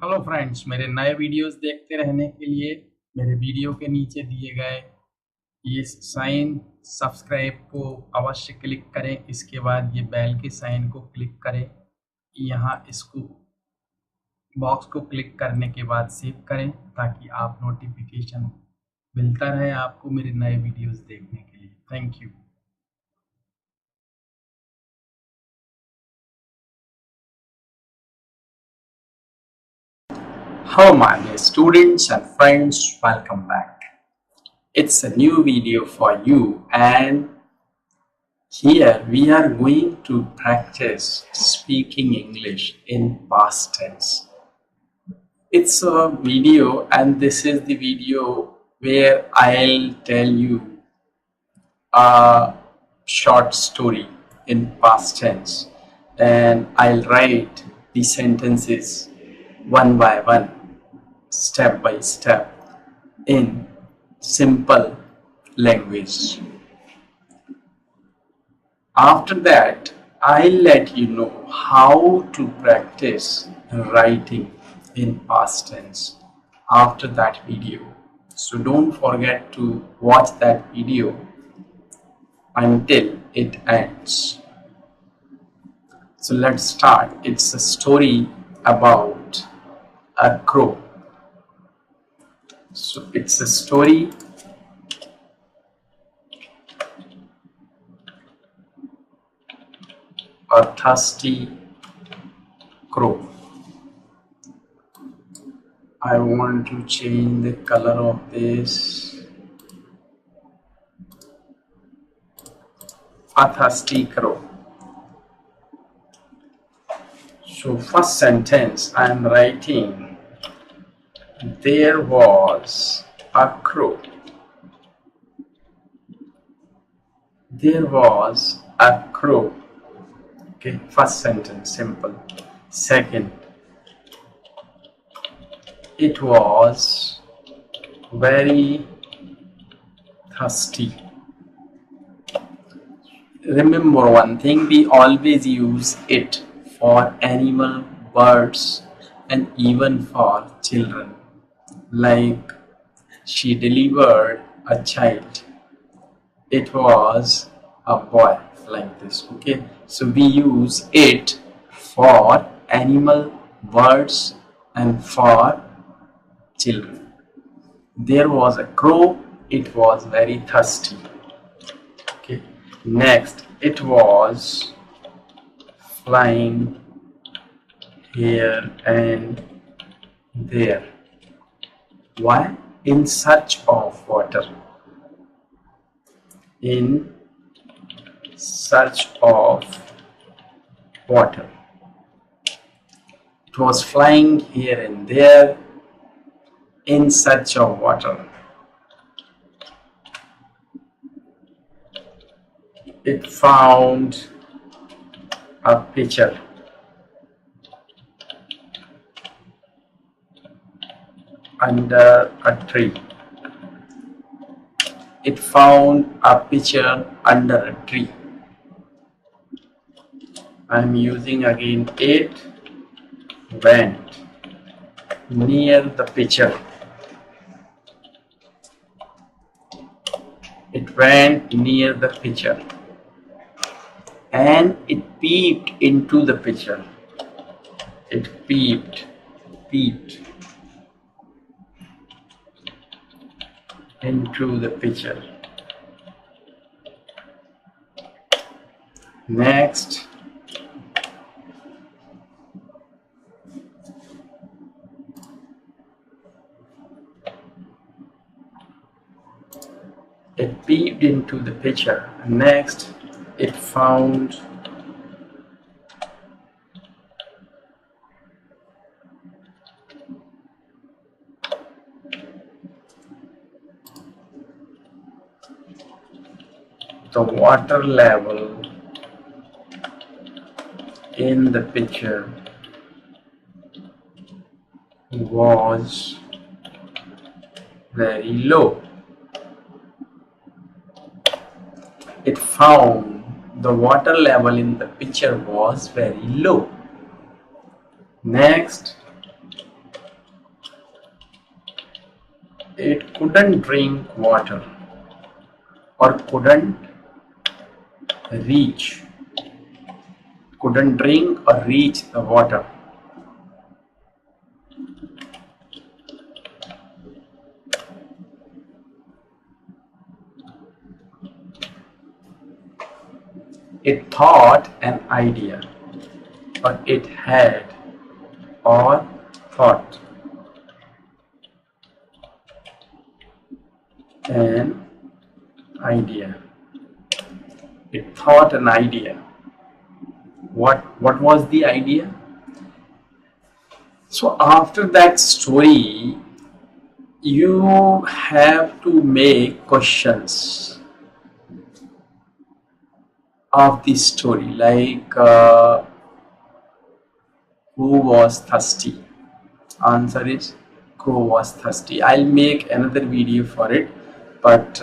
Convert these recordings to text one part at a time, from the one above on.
Hello friends, मेरे नए videos देखते रहने के लिए मेरे वीडियो के नीचे दिए गए ये साइन सब्सक्राइब को अवश्य क्लिक करें। इसके बाद ये बेल के साइन को क्लिक करें। यहाँ इसको बॉक्स को क्लिक करने के बाद सेव करें ताकि आप नोटिफिकेशन मिलता रहे आपको मेरे नए वीडियोस देखने के लिए। Thank you. Hello my dear students and friends, welcome back. It's a new video for you, and here we are going to practice speaking English in past tense. It's a video, and this is the video where I'll tell you a short story in past tense, and I'll write the sentences one by one, step by step, in simple language. After that, I'll let you know how to practice writing in past tense after that video. So don't forget to watch that video until it ends. So let's start. It's a story about a crow. So it's a story a thirsty crow. I want to change the color of this. A thirsty crow. So first sentence I am writing, there was a crow. There was a crow. Okay, first sentence, simple. Second, it was very thirsty. Remember one thing, we always use it for animal, birds, and even for children. Like, she delivered a child. It was a boy, like this. Okay, so we use it for animal, birds, and for children. There was a crow. It was very thirsty. Okay, next, it was flying here and there. Why? In search of water. In search of water. It was flying here and there in search of water. It found a pitcher. Under a tree. It found a pitcher under a tree. I am using again it went near the pitcher. It went near the pitcher and it peeped into the pitcher. It peeped into the pitcher. Next, it peeped into the pitcher. Next, it found the water level in the pitcher was very low. It found the water level in the pitcher was very low. Next, it couldn't drink water or couldn't drink or reach the water. It thought an idea, or it had or thought an idea. It thought an idea. What was the idea? So after that story, you have to make questions of the story, like who was thirsty? Answer is crow was thirsty. I'll make another video for it, but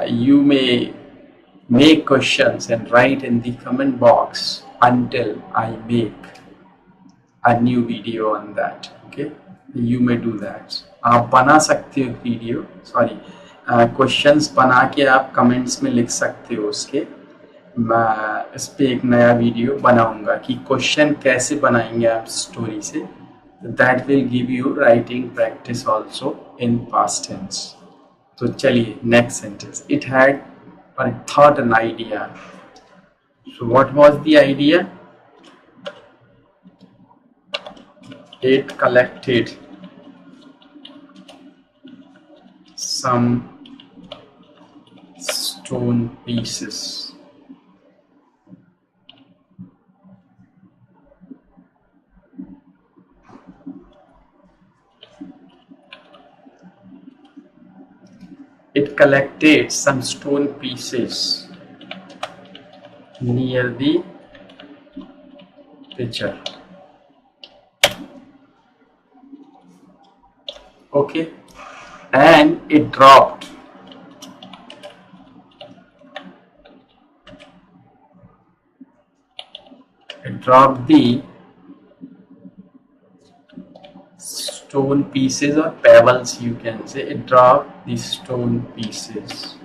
you may make questions and write in the comment box until I make a new video on that. Okay, you may do that. आप बना सकते हो video, sorry questions बना के आप comments में लिख सकते हो उसके। मैं इस पे एक नया वीडियो बनाऊंगा कि क्वेश्चन कैसे बनाएंगे आप स्टोरी से। That will give you writing practice also in past tense. तो चलिए next sentence, it had or it thought an idea. So what was the idea? It collected some stone pieces. It collected some stone pieces near the pitcher. Okay, and it dropped the stone pieces or pebbles, you can say. It dropped the stone pieces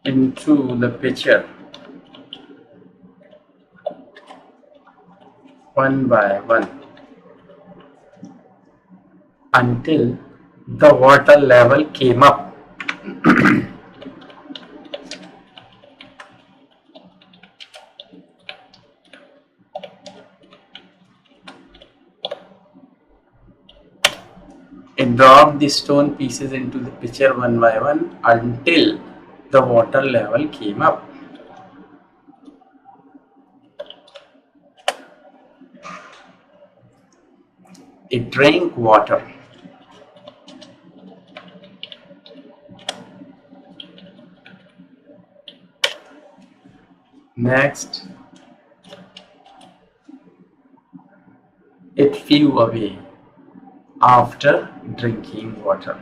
into the pitcher one by one until the water level came up. It dropped the stone pieces into the pitcher one by one until the water level came up. It drank water. Next, it flew away after drinking water.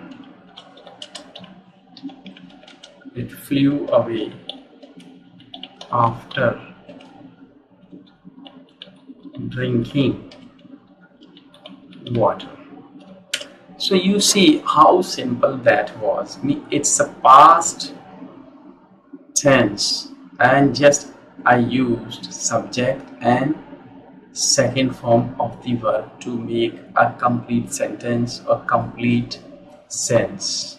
It flew away after drinking water. So you see how simple that was. It's a past tense and just I used subject and second form of the verb to make a complete sentence or complete sense.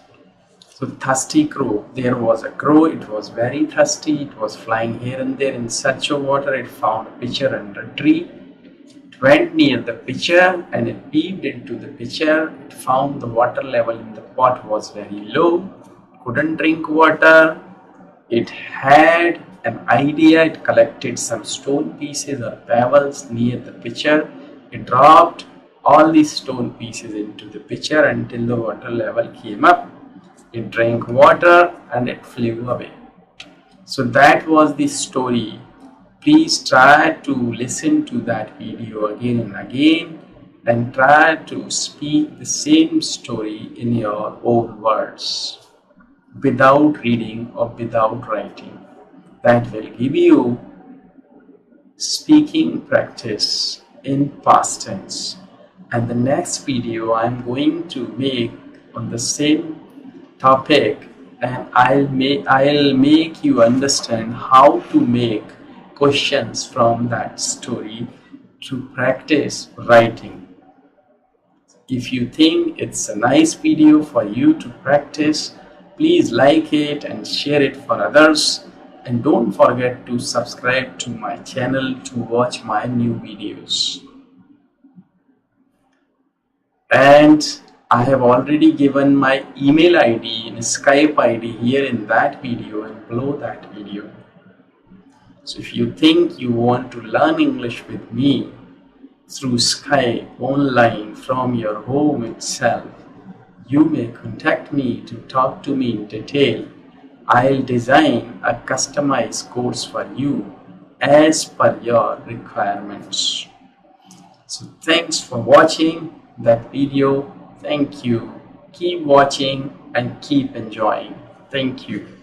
So thirsty crow, there was a crow, it was very thirsty, it was flying here and there in search of water. It found a pitcher under a tree. It went near the pitcher and it peeped into the pitcher. It found the water level in the pot was very low, couldn't drink water. It had an idea. It collected some stone pieces or pebbles near the pitcher. It dropped all these stone pieces into the pitcher until the water level came up. It drank water and it flew away. So that was the story. Please try to listen to that video again and again and try to speak the same story in your own words without reading or without writing. That will give you speaking practice in past tense. And the next video I'm going to make on the same topic, and I'll make you understand how to make questions from that story to practice writing. If you think it's a nice video for you to practice, please like it and share it for others, and don't forget to subscribe to my channel to watch my new videos. And I have already given my email ID and Skype ID here in that video and below that video. So if you think you want to learn English with me through Skype online from your home itself, you may contact me to talk to me in detail. I'll design a customized course for you as per your requirements. So thanks for watching that video. Thank you. Keep watching and keep enjoying. Thank you.